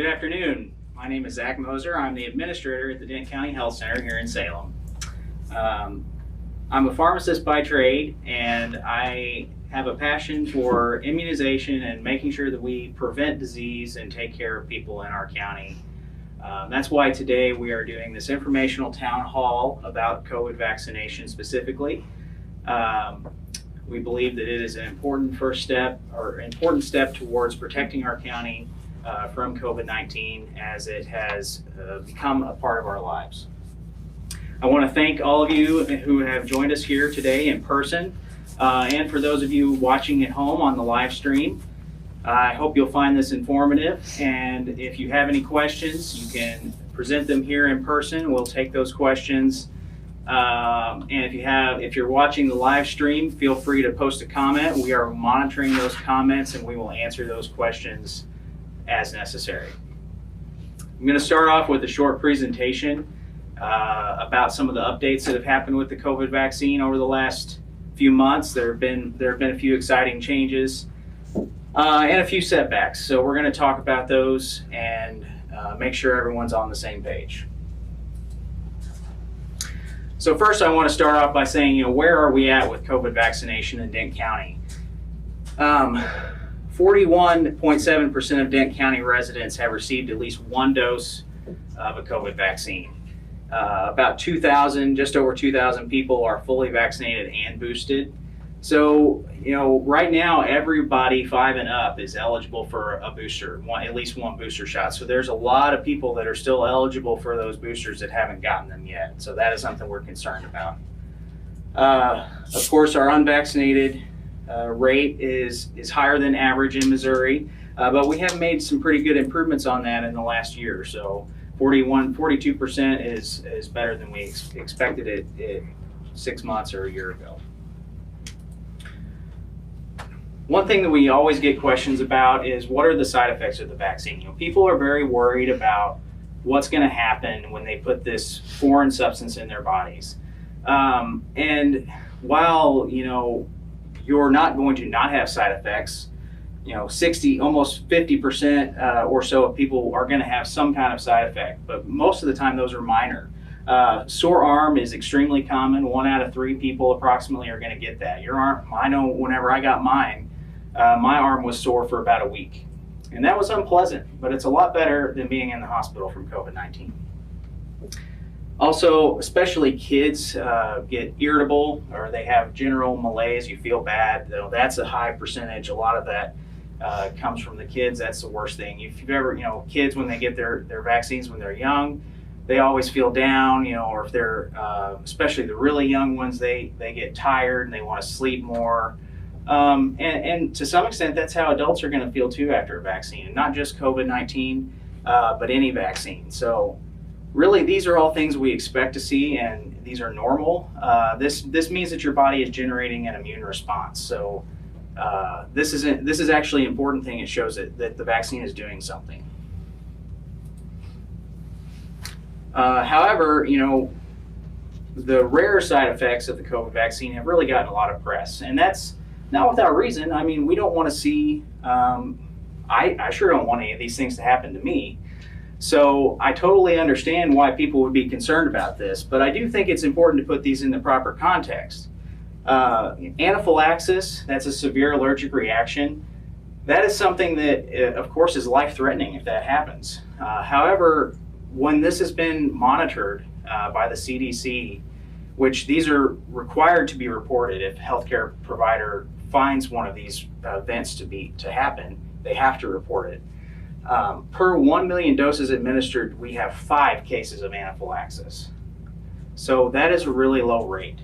Good afternoon. My name is Zach Moser. I'm the administrator at the Dent County Health Center here in Salem. I'm a pharmacist by trade, and I have a passion for immunization and making sure that we prevent disease and take care of people in our county. That's why today we are doing this informational town hall about COVID vaccination specifically. We believe that it is an important first step or important step towards protecting our county from COVID-19 as it has become a part of our lives. I want to thank all of you who have joined us here today in person, and for those of you watching at home on the live stream. I hope you'll find this informative, and if you have any questions, you can present them here in person. We'll take those questions. And if you're watching the live stream, feel free to post a comment. We are monitoring those comments and we will answer those questions as necessary. I'm going to start off with a short presentation about some of the updates that have happened with the COVID vaccine over the last few months. There have been a few exciting changes and a few setbacks. So we're going to talk about those and make sure everyone's on the same page. So first, I want to start off by saying, where are we at with COVID vaccination in Dent County? 41.7% of Dent County residents have received at least one dose of a COVID vaccine. About 2,000, just over 2,000 people are fully vaccinated and boosted. So, right now, everybody 5 and up is eligible for a booster, at least one booster shot. So there's a lot of people that are still eligible for those boosters that haven't gotten them yet. So that is something we're concerned about. Of course, our unvaccinated rate is higher than average in Missouri, but we have made some pretty good improvements on that in the last year. So 42% is better than we expected it 6 months or a year ago. One thing that we always get questions about is what are the side effects of the vaccine? People are very worried about what's going to happen when they put this foreign substance in their bodies. And while, you're not going to not have side effects, 60, almost 50% or so of people are going to have some kind of side effect, but most of the time those are minor. Sore arm is extremely common. 1 out of 3 people approximately are going to get that. Your arm, I know whenever I got mine, my arm was sore for about a week. And that was unpleasant, but it's a lot better than being in the hospital from COVID-19. Also, especially kids get irritable or they have general malaise. You feel bad. That's a high percentage. A lot of that comes from the kids. That's the worst thing. If you've ever, kids when they get their vaccines when they're young, they always feel down, or if they're, especially the really young ones, they get tired and they want to sleep more. And to some extent, that's how adults are going to feel too after a vaccine, and not just COVID-19, but any vaccine. So really, these are all things we expect to see, and these are normal. This means that your body is generating an immune response. So this is actually an important thing. It shows that the vaccine is doing something. However, the rare side effects of the COVID vaccine have really gotten a lot of press, and that's not without reason. I mean, we don't want to see, I sure don't want any of these things to happen to me. So I totally understand why people would be concerned about this, but I do think it's important to put these in the proper context. Anaphylaxis, that's a severe allergic reaction. That is something that, of course, is life-threatening if that happens. However, when this has been monitored by the CDC, which these are required to be reported if a healthcare provider finds one of these events to happen, they have to report it. Per 1 million doses administered, we have 5 cases of anaphylaxis. So that is a really low rate.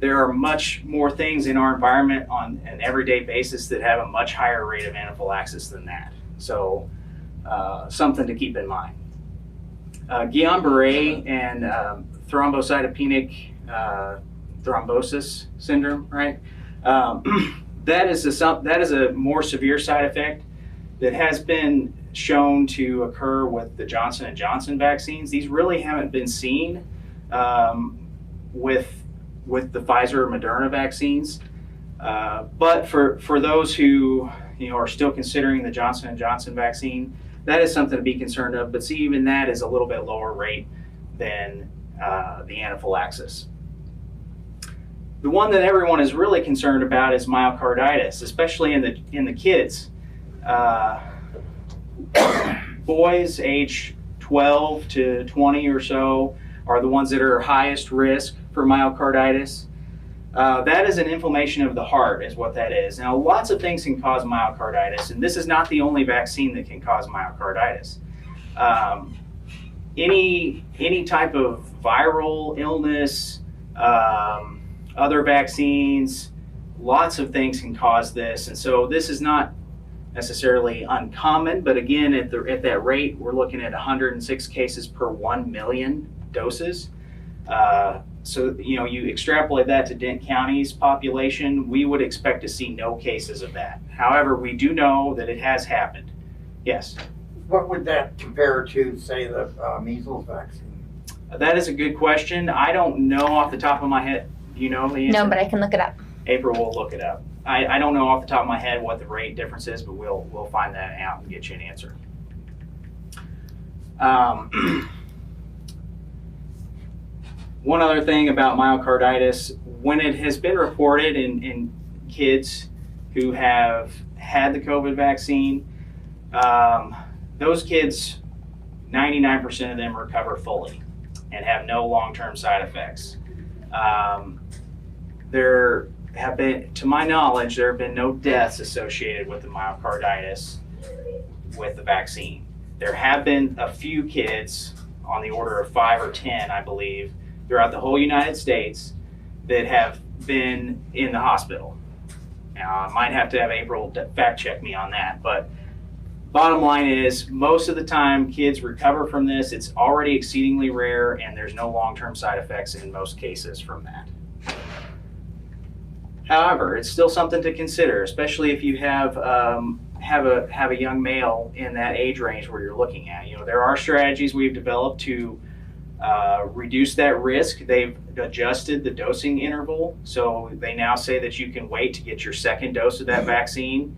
There are much more things in our environment on an everyday basis that have a much higher rate of anaphylaxis than that. So something to keep in mind. Guillain-Barré and thrombocytopenic thrombosis syndrome, right? That is a more severe side effect that has been shown to occur with the Johnson & Johnson vaccines. These really haven't been seen with the Pfizer or Moderna vaccines. But for those who are still considering the Johnson & Johnson vaccine, that is something to be concerned of. But see, even that is a little bit lower rate than the anaphylaxis. The one that everyone is really concerned about is myocarditis, especially in the kids. Boys age 12 to 20 or so are the ones that are highest risk for myocarditis. That is an inflammation of the heart, is what that is. Now, lots of things can cause myocarditis, and this is not the only vaccine that can cause myocarditis. Any type of viral illness, other vaccines, lots of things can cause this, and so this is not necessarily uncommon, but again, at that rate, we're looking at 106 cases per 1 million doses. So you extrapolate that to Dent County's population, we would expect to see no cases of that. However, we do know that it has happened. Yes? What would that compare to, say, the measles vaccine? That is a good question. I don't know off the top of my head. Do you know the answer? No, but I can look it up. April will look it up. I don't know off the top of my head what the rate difference is, but we'll find that out and get you an answer. One other thing about myocarditis, when it has been reported in kids who have had the COVID vaccine, those kids, 99% of them recover fully and have no long-term side effects. There have been, to my knowledge, there have been no deaths associated with the myocarditis with the vaccine. There have been a few kids, on the order of 5 or 10, I believe, throughout the whole United States that have been in the hospital. Now, I might have to have April fact check me on that, but bottom line is, most of the time kids recover from this. It's already exceedingly rare, and there's no long-term side effects in most cases from that. However, it's still something to consider, especially if you have a young male in that age range where you're looking at. There are strategies we've developed to reduce that risk. They've adjusted the dosing interval, so they now say that you can wait to get your second dose of that vaccine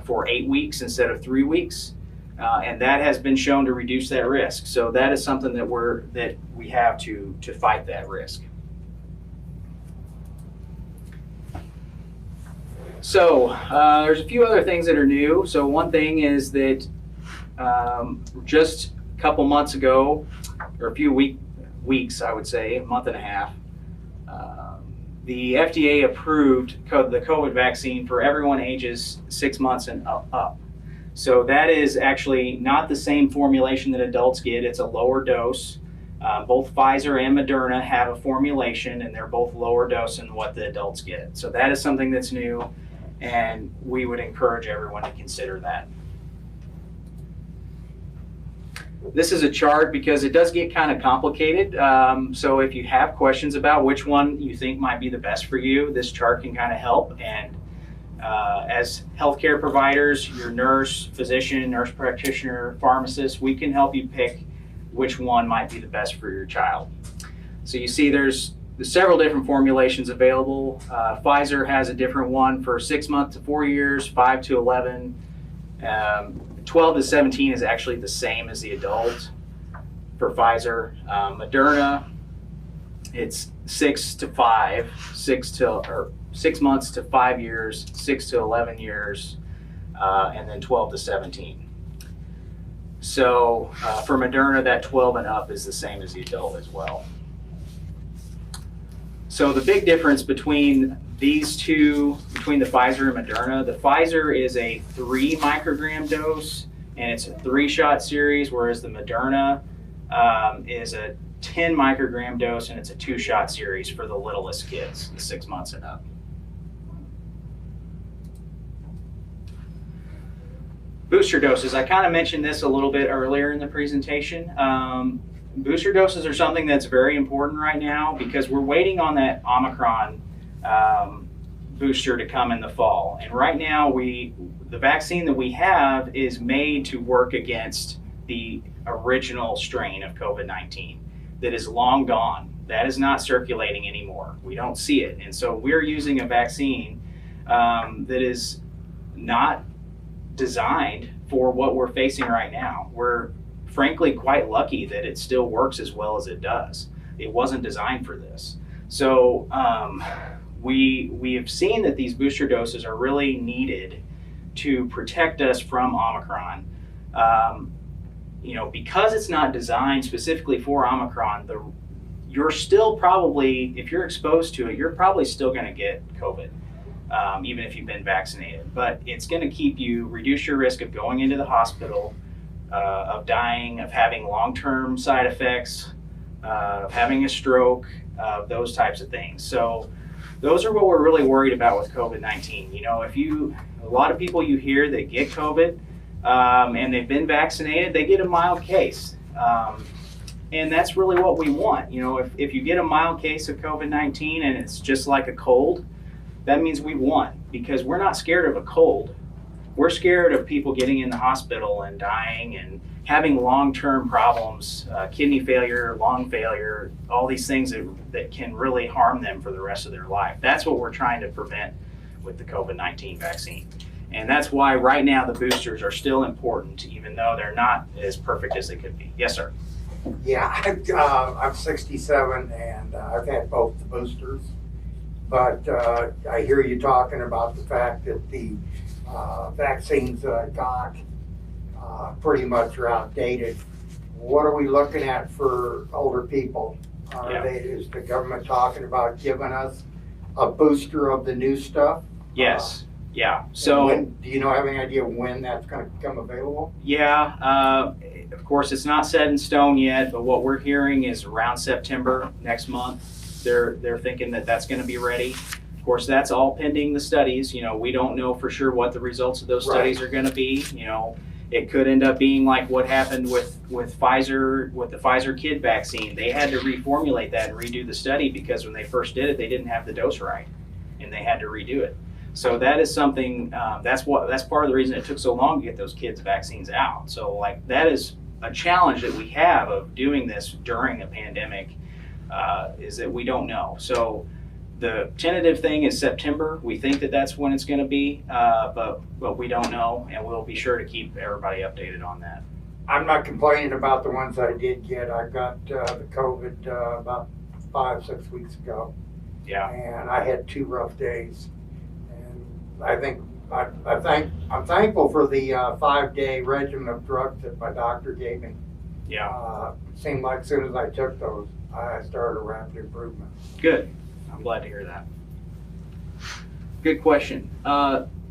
for 8 weeks instead of 3 weeks, and that has been shown to reduce that risk. So that is something that we have to fight that risk. So there's a few other things that are new. So one thing is that just a couple months ago, or a few weeks, I would say, a month and a half, the FDA approved the COVID vaccine for everyone ages 6 months and up. So that is actually not the same formulation that adults get. It's a lower dose. Both Pfizer and Moderna have a formulation, and they're both lower dose than what the adults get. So that is something that's new, and we would encourage everyone to consider that. This is a chart because it does get kind of complicated. So if you have questions about which one you think might be the best for you, this chart can kind of help. And as healthcare providers, your nurse, physician, nurse practitioner, pharmacist, we can help you pick which one might be the best for your child. So you see there's several different formulations available. Pfizer has a different one for 6 months to 4 years, 5 to 11. 12 to 17 is actually the same as the adult for Pfizer. Moderna, it's 6 to 5, 6 months to 5 years, 6 to 11 years, and then 12 to 17. So for Moderna, that 12 and up is the same as the adult as well. So the big difference between these two, between the Pfizer and Moderna, the Pfizer is a 3 microgram dose, and it's a 3-shot series, whereas the Moderna is a 10 microgram dose, and it's a 2-shot series for the littlest kids, the 6 months and up. Booster doses, I kind of mentioned this a little bit earlier in the presentation. Booster doses are something that's very important right now because we're waiting on that Omicron booster to come in the fall. And right now, the vaccine that we have is made to work against the original strain of COVID-19 that is long gone. That is not circulating anymore. We don't see it. And so we're using a vaccine that is not designed for what we're facing right now. We're frankly quite lucky that it still works as well as it does. It wasn't designed for this. So we have seen that these booster doses are really needed to protect us from Omicron. Because it's not designed specifically for Omicron, you're still probably, if you're exposed to it, you're probably still going to get COVID, even if you've been vaccinated. But it's going to reduce your risk of going into the hospital, of dying, of having long-term side effects, of having a stroke, those types of things. So those are what we're really worried about with COVID-19. A lot of people you hear that get COVID and they've been vaccinated, they get a mild case. And that's really what we want. If you get a mild case of COVID-19 and it's just like a cold, that means we won, because we're not scared of a cold. We're scared of people getting in the hospital and dying and having long-term problems, kidney failure, lung failure, all these things that can really harm them for the rest of their life. That's what we're trying to prevent with the COVID-19 vaccine. And that's why right now the boosters are still important, even though they're not as perfect as they could be. Yes, sir. Yeah, I'm 67 and I've had both the boosters, but I hear you talking about the fact that the vaccines that I got pretty much are outdated. What are we looking at for older people? Is the government talking about giving us a booster of the new stuff? Yes. Yeah. So do you have any idea when that's going to become available? Yeah. Of course, it's not set in stone yet, but what we're hearing is around September next month. They're thinking that that's going to be ready. Of course, that's all pending the studies. We don't know for sure what the results of those studies are going to be. It could end up being like what happened with Pfizer, with the Pfizer kid vaccine. They had to reformulate that and redo the study because when they first did it, they didn't have the dose right, and they had to redo it. So that is something. That's part of the reason it took so long to get those kids' vaccines out. So that is a challenge that we have of doing this during a pandemic, is that we don't know. So the tentative thing is September. We think that that's when it's going to be, but we don't know, and we'll be sure to keep everybody updated on that. I'm not complaining about the ones I did get. I got the COVID about 5-6 weeks ago. Yeah. And I had 2 rough days. And I think I'm thankful for the 5-day regimen of drugs that my doctor gave me. Yeah. Seemed like as soon as I took those, I started a rapid improvement. Good. I'm glad to hear that. Good question.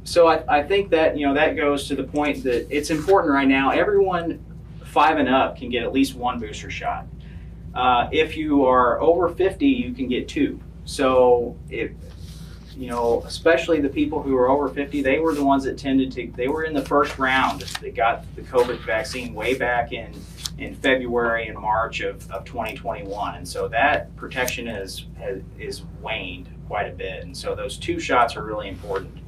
So I think that that goes to the point that it's important right now. Everyone 5 and up can get at least 1 booster shot. If you are over 50, you can get 2. So especially the people who are over 50, they were the ones that they were in the first round. They got the COVID vaccine way back in February and March of 2021. And so that protection is waned quite a bit. And so those 2 shots are really important.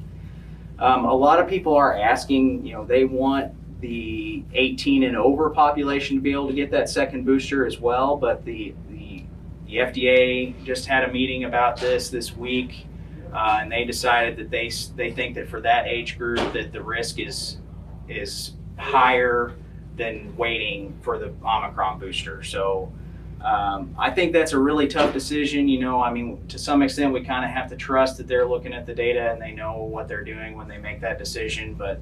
A lot of people are asking, they want the 18 and over population to be able to get that second booster as well. But the FDA just had a meeting about this week. And they decided that they think that for that age group that the risk is higher than waiting for the Omicron booster. So I think that's a really tough decision. To some extent we kind of have to trust that they're looking at the data and they know what they're doing when they make that decision. But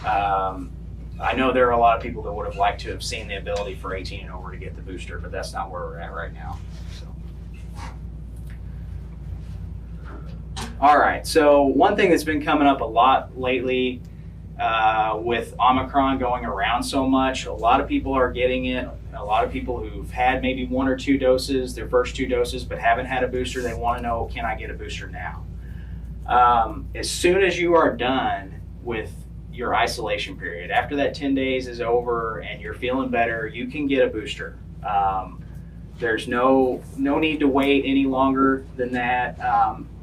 I know there are a lot of people that would have liked to have seen the ability for 18 and over to get the booster, but that's not where we're at right now. All right, so one thing that's been coming up a lot lately with Omicron going around so much, a lot of people are getting it. A lot of people who've had maybe 1 or 2 doses, their first 2 doses, but haven't had a booster, they want to know, can I get a booster now? As soon as you are done with your isolation period, after that 10 days is over and you're feeling better, you can get a booster. There's no need to wait any longer than that.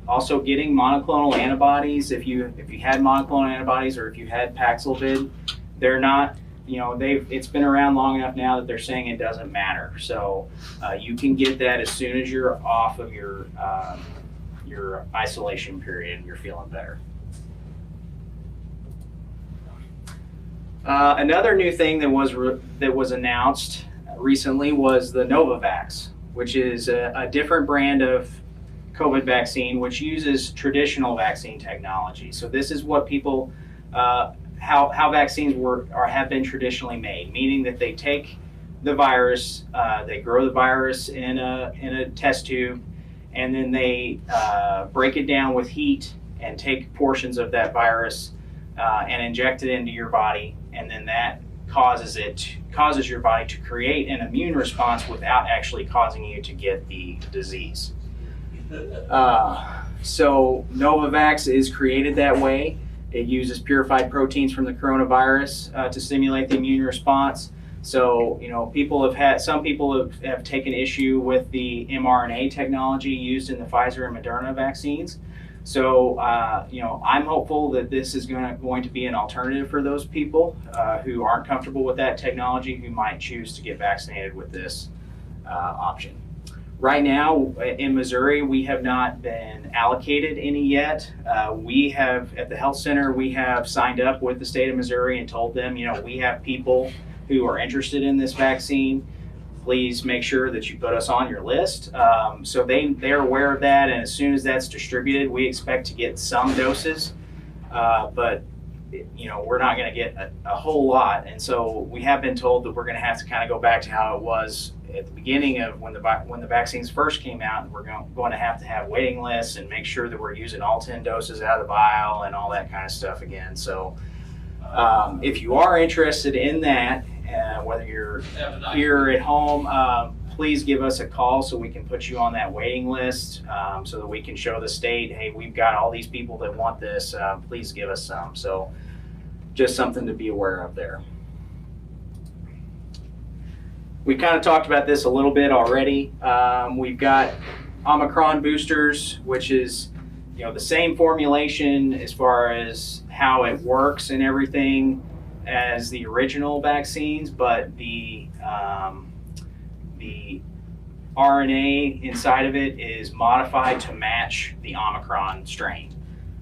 Also, getting monoclonal antibodies, if you had monoclonal antibodies or if you had Paxlovid, they're not, it's been around long enough now that they're saying it doesn't matter. So you can get that as soon as you're off of your isolation period and you're feeling better. Another new thing that was announced recently was the Novavax, which is a different brand of COVID vaccine, which uses traditional vaccine technology. So this is what people, how vaccines have been traditionally made, meaning that they take the virus, they grow the virus in a test tube, and then they break it down with heat and take portions of that virus and inject it into your body, and then that causes your body to create an immune response without actually causing you to get the disease. So Novavax is created that way. It uses purified proteins from the coronavirus to stimulate the immune response. So, some people have taken issue with the mRNA technology used in the Pfizer and Moderna vaccines. So, I'm hopeful that this is going to be an alternative for those people who aren't comfortable with that technology, who might choose to get vaccinated with this option. Right now in Missouri, we have not been allocated any yet. We have, at the health center, we have signed up with the state of Missouri and told them, we have people who are interested in this vaccine. Please make sure that you put us on your list. So they're aware of that, and as soon as that's distributed, we expect to get some doses, but we're not going to get a whole lot. And so we have been told that we're going to have to kind of go back to how it was at the beginning of when the vaccines first came out, and we're going to have waiting lists and make sure that we're using all 10 doses out of the vial and all that kind of stuff again. So if you are interested in that, whether you're here at home, please give us a call so we can put you on that waiting list, so that we can show the state, hey, we've got all these people that want this, please give us some. So just something to be aware of there. We kind of talked about this a little bit already. We've got Omicron boosters, which is the same formulation as far as how it works and everything as the original vaccines, but the RNA inside of it is modified to match the Omicron strain.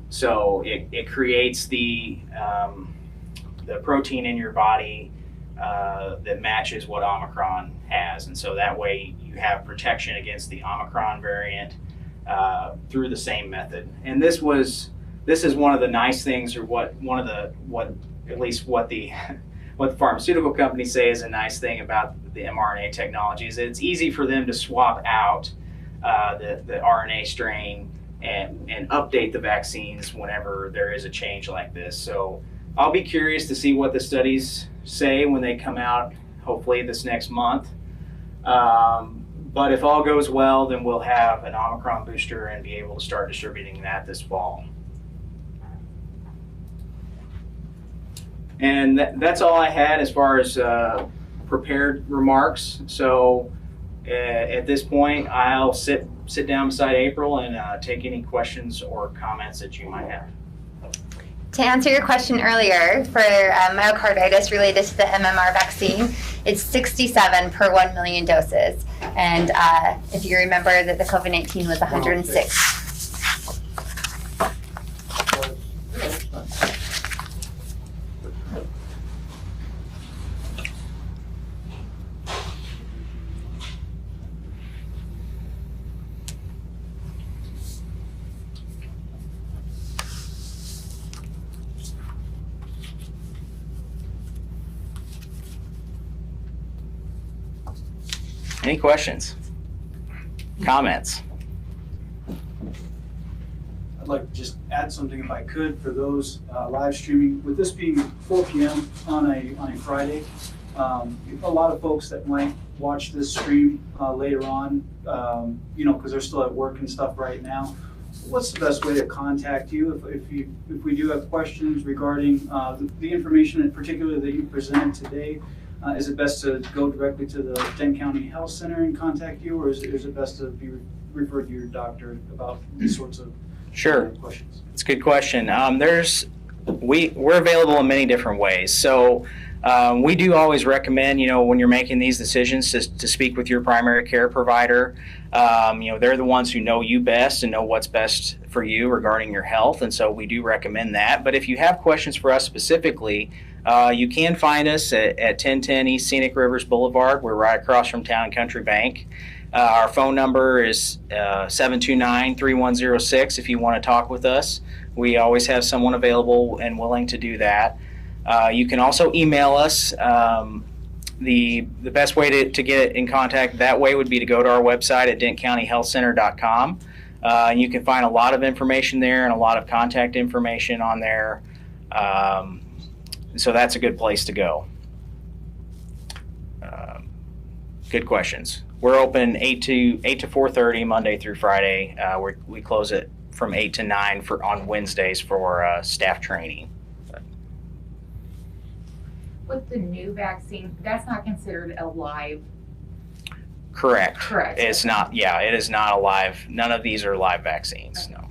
So it creates the protein in your body that matches what Omicron has, and so that way you have protection against the Omicron variant through the same method. And this is one of the nice things, or what the pharmaceutical companies say is a nice thing about the mRNA technology, is that it's easy for them to swap out the RNA strain and update the vaccines whenever there is a change like this. So I'll be curious to see what the studies say when they come out, hopefully this next month. But if all goes well, then we'll have an Omicron booster and be able to start distributing that this fall. And that's all I had as far as prepared remarks. So at this point, I'll sit down beside April and take any questions or comments that you might have. To answer your question earlier, for myocarditis related to the MMR vaccine, it's 67 per 1 million doses. And if you remember that the COVID-19 was 106. Any questions? Comments? I'd like to just add something if I could for those live streaming. With this being 4 p.m. on a Friday, a lot of folks that might watch this stream later on, because they're still at work and stuff right now. What's the best way to contact you if we do have questions regarding the information in particular that you presented today? Is it best to go directly to the Dent County Health Center and contact you, or is it best to be referred to your doctor about these sorts of questions? It's a good question. We're available in many different ways. So we do always recommend, when you're making these decisions, to speak with your primary care provider. They're the ones who know you best and know what's best for you regarding your health, and so we do recommend that. But if you have questions for us specifically, You can find us at 1010 East Scenic Rivers Boulevard. We're right across from Town Country Bank. Our phone number is 729-3106 if you want to talk with us. We always have someone available and willing to do that. You can also email us. The best way to get in contact that way would be to go to our website at dentcountyhealthcenter.com. And you can find a lot of information there and a lot of contact information on there. So that's a good place to go. Good questions. We're open 8 to 4:30 Monday through Friday. We close it from 8 to 9 on Wednesdays for staff training. With the new vaccine, that's not considered a live. Correct. Correct. It's not. Yeah, it is not a live. None of these are live vaccines. No.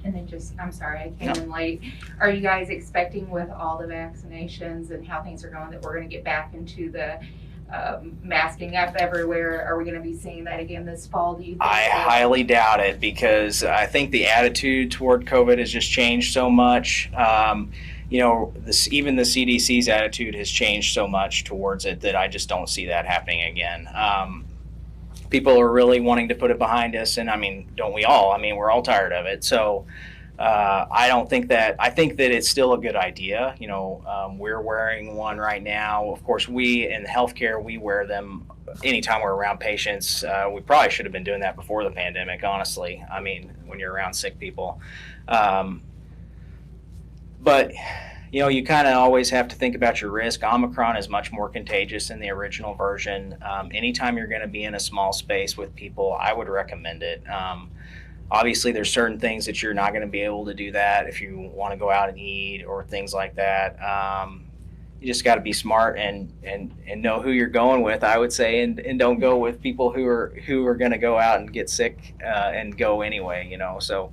And then I'm sorry, I came in late. Are you guys expecting with all the vaccinations and how things are going that we're going to get back into the masking up everywhere? Are we going to be seeing that again this fall, do you think? I highly doubt it, because I think the attitude toward COVID has just changed so much. Even the CDC's attitude has changed so much towards it that I just don't see that happening again. People are really wanting to put it behind us, and I mean, don't we all? I mean, we're all tired of it. So I don't think that. I think that it's still a good idea. We're wearing one right now. Of course, we in healthcare, we wear them anytime we're around patients. We probably should have been doing that before the pandemic, honestly. I mean, when you're around sick people. But you kind of always have to think about your risk. Omicron is much more contagious than the original version. Anytime you're going to be in a small space with people, I would recommend it. Obviously, there's certain things that you're not going to be able to do that if you want to go out and eat or things like that. You just got to be smart and know who you're going with, I would say, and don't go with people who are going to go out and get sick and go anyway. So.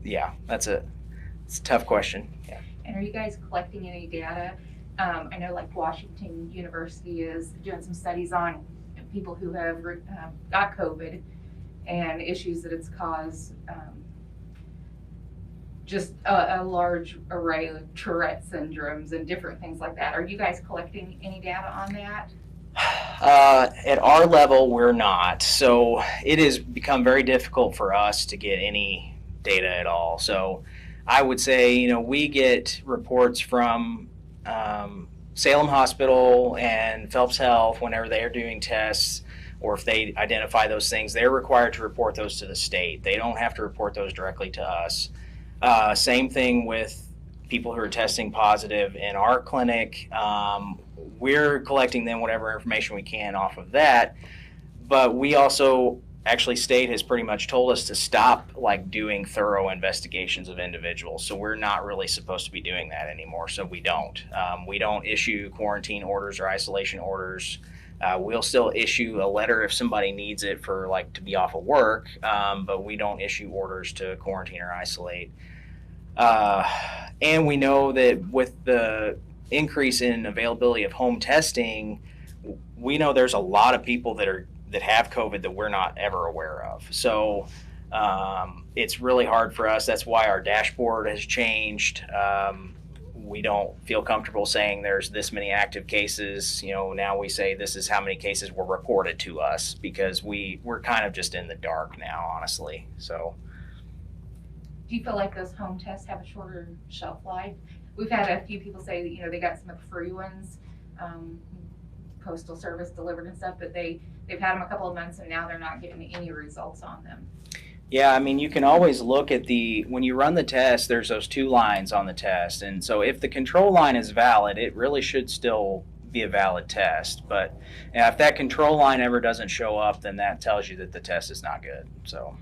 Yeah, it's a tough question. Yeah. And are you guys collecting any data? I know like Washington University is doing some studies on people who have got COVID and issues that it's caused. Just a large array of Tourette syndromes and different things like that. Are you guys collecting any data on that? At our level, we're not. So it has become very difficult for us to get any data at all. So I would say, we get reports from Salem Hospital and Phelps Health whenever they are doing tests, or if they identify those things, they're required to report those to the state. They don't have to report those directly to us. Same thing with people who are testing positive in our clinic. We're collecting them whatever information we can off of that, but we also actually, state has pretty much told us to stop doing thorough investigations of individuals. So we're not really supposed to be doing that anymore. So we don't. We don't issue quarantine orders or isolation orders. We'll still issue a letter if somebody needs it for to be off of work, but we don't issue orders to quarantine or isolate. And we know that with the increase in availability of home testing, we know there's a lot of people that have COVID that we're not ever aware of. So it's really hard for us. That's why our dashboard has changed. We don't feel comfortable saying there's this many active cases. Now we say this is how many cases were reported to us, because we're kind of just in the dark now, honestly. So. Do you feel like those home tests have a shorter shelf life? We've had a few people say that, they got some of the free ones, Postal Service delivered and stuff, but they've had them a couple of months and now they're not getting any results on them. Yeah, I mean, you can always look at when you run the test, there's those two lines on the test. And so if the control line is valid, it really should still be a valid test. But if that control line ever doesn't show up, then that tells you that the test is not good. So.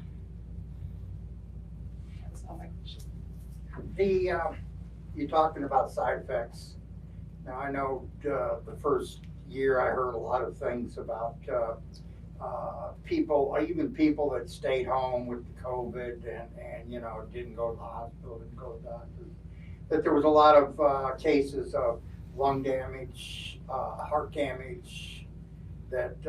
That's all my questions. You're talking about side effects. Now, I know the first year I heard a lot of things about people, even people that stayed home with the COVID and didn't go to the hospital, didn't go to the doctors, that there was a lot of cases of lung damage, heart damage, that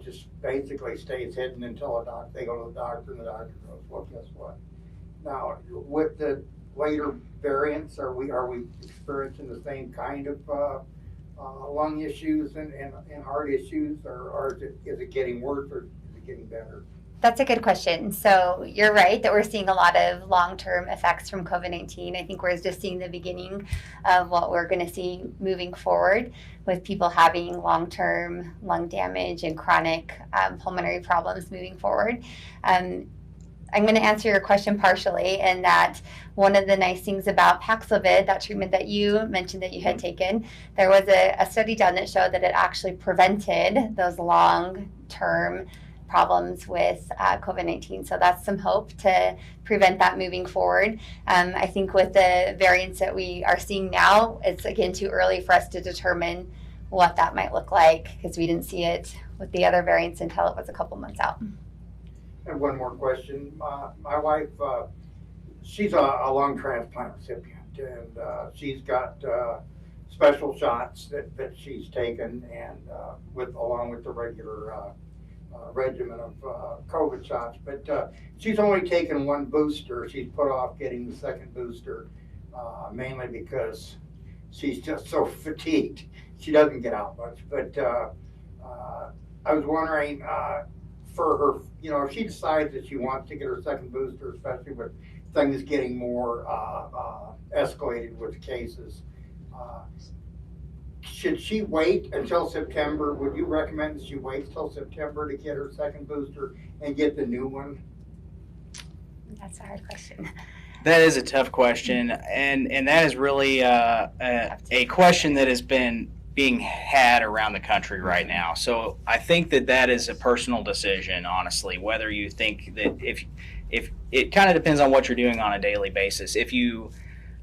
just basically stays hidden until they go to the doctor, and the doctor goes, well, guess what? Now, with the later variants, are we experiencing the same kind of lung issues and heart issues, or is it getting worse or is it getting better? That's a good question. So you're right that we're seeing a lot of long-term effects from COVID-19. I think we're just seeing the beginning of what we're going to see moving forward with people having long-term lung damage and chronic pulmonary problems moving forward. I'm going to answer your question partially in that one of the nice things about Paxlovid, that treatment that you mentioned that you had taken, there was a study done that showed that it actually prevented those long-term problems with COVID-19. So that's some hope to prevent that moving forward. I think with the variants that we are seeing now, it's again too early for us to determine what that might look like because we didn't see it with the other variants until it was a couple months out. And one more question. My wife, she's a lung transplant recipient, and she's got special shots that she's taken, and along with the regular regimen of COVID shots. But she's only taken one booster. She's put off getting the second booster, mainly because she's just so fatigued. She doesn't get out much. But I was wondering, for her, if she decides that she wants to get her second booster, especially with things getting more escalated with cases, should she wait until September? Would you recommend that she wait till September to get her second booster and get the new one? That's a hard question. That is a tough question, and that is really a question that has been being had around the country right now. So I think that is a personal decision, honestly, whether you think that if it kind of depends on what you're doing on a daily basis. If you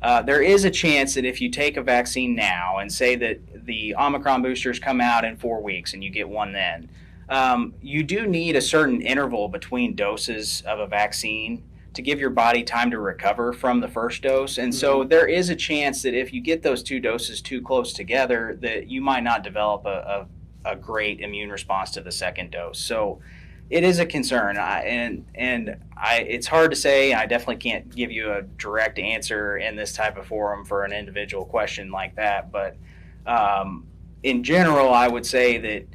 there is a chance that if you take a vaccine now and say that the Omicron boosters come out in 4 weeks and you get one then, you do need a certain interval between doses of a vaccine to give your body time to recover from the first dose. And so there is a chance that if you get those two doses too close together, that you might not develop a great immune response to the second dose. So it is a concern, it's hard to say. I definitely can't give you a direct answer in this type of forum for an individual question like that. But in general, I would say that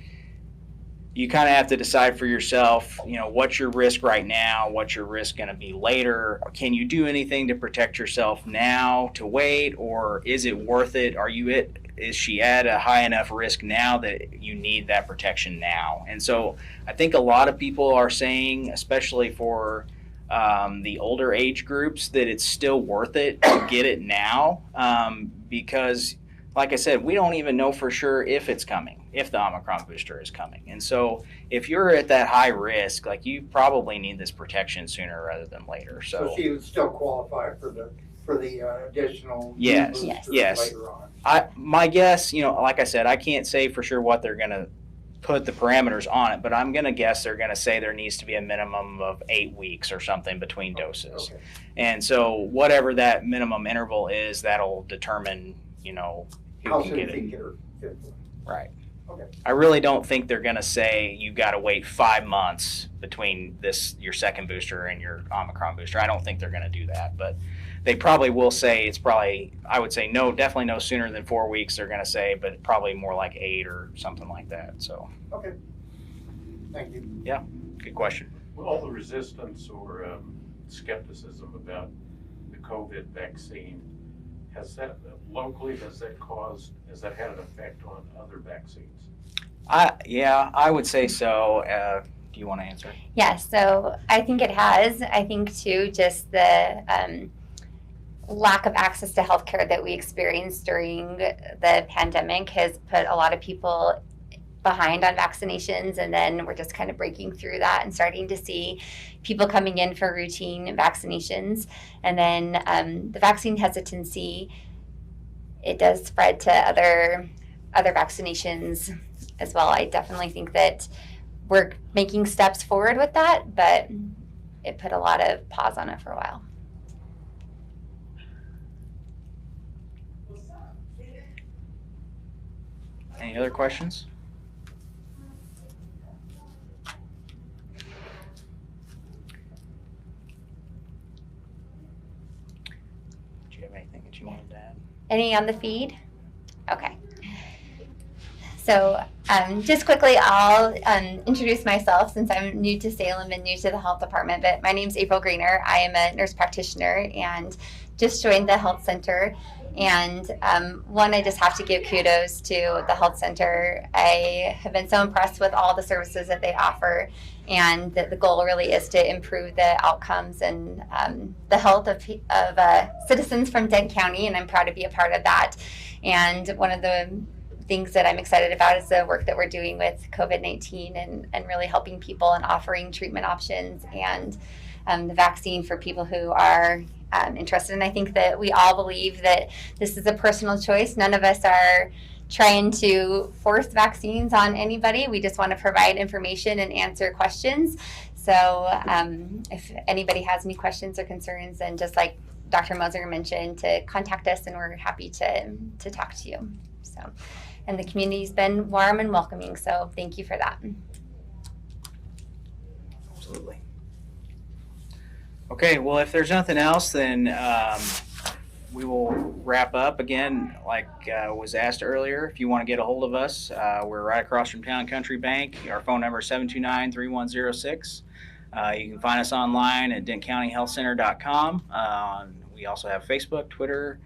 you kind of have to decide for yourself, what's your risk right now, what's your risk going to be later. Can you do anything to protect yourself now to wait, or is it worth it? Is she at a high enough risk now that you need that protection now? And so I think a lot of people are saying, especially for the older age groups, that it's still worth it to get it now because, like I said, we don't even know for sure if it's coming, if the Omicron booster is coming. And so if you're at that high risk, you probably need this protection sooner rather than later. So she would still qualify for the additional yes. later on. My guess, like I said, I can't say for sure what they're going to put the parameters on it, but I'm going to guess they're going to say there needs to be a minimum of 8 weeks or something between doses. Okay. And so whatever that minimum interval is, that'll determine, who How can soon get she can it. get her fifth one. Right. Okay. I really don't think they're going to say you got to wait 5 months between your second booster and your Omicron booster. I don't think they're going to do that, but they probably will say I would say no, definitely no sooner than 4 weeks they're going to say, but probably more like 8 or something like that. So. Okay. Thank you. Yeah, good question. Well, all the resistance or skepticism about the COVID vaccine, has that had an effect on other vaccines? I would say so. Do you want to answer? Yeah, so I think it has. I think too, just the lack of access to healthcare that we experienced during the pandemic has put a lot of people behind on vaccinations, and then we're just kind of breaking through that and starting to see people coming in for routine vaccinations. And then the vaccine hesitancy, it does spread to other vaccinations as well. I definitely think that we're making steps forward with that, but it put a lot of pause on it for a while. Any other questions? that you wanted to add? Any on the feed? Okay. So just quickly, I'll introduce myself since I'm new to Salem and new to the health department. But my name's April Greener. I am a nurse practitioner and just joined the health center. And I just have to give kudos to the health center. I have been so impressed with all the services that they offer, and that the goal really is to improve the outcomes and the health of citizens from Dent County, and I'm proud to be a part of that. And one of the things that I'm excited about is the work that we're doing with COVID-19 and really helping people and offering treatment options and the vaccine for people who are interested. And I think that we all believe that this is a personal choice. None of us are trying to force vaccines on anybody. We just want to provide information and answer questions. So if anybody has any questions or concerns, then just like Dr. Moser mentioned, to contact us, and we're happy to talk to you. So, and the community's been warm and welcoming, so thank you for that. Absolutely. Okay, well, if there's nothing else, then we will wrap up. Again, like was asked earlier, if you want to get a hold of us, we're right across from Town Country Bank. Our phone number is 729-3106. You can find us online at dentcountyhealthcenter.com. We also have Facebook, Twitter,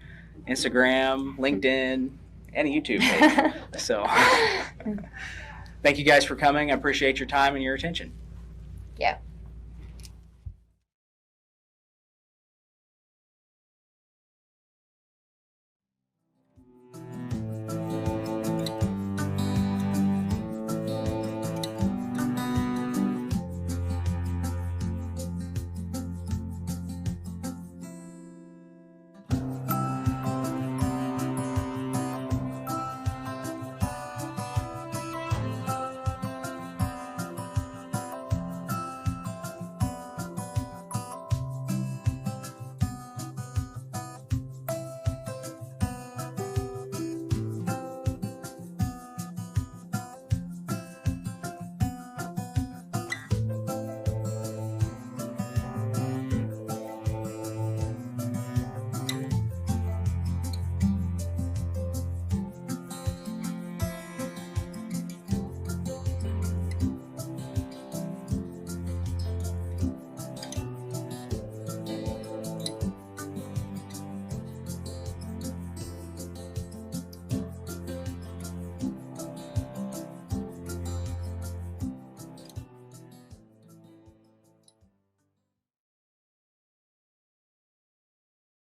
Instagram, LinkedIn, and a YouTube page. So thank you guys for coming. I appreciate your time and your attention. Yeah.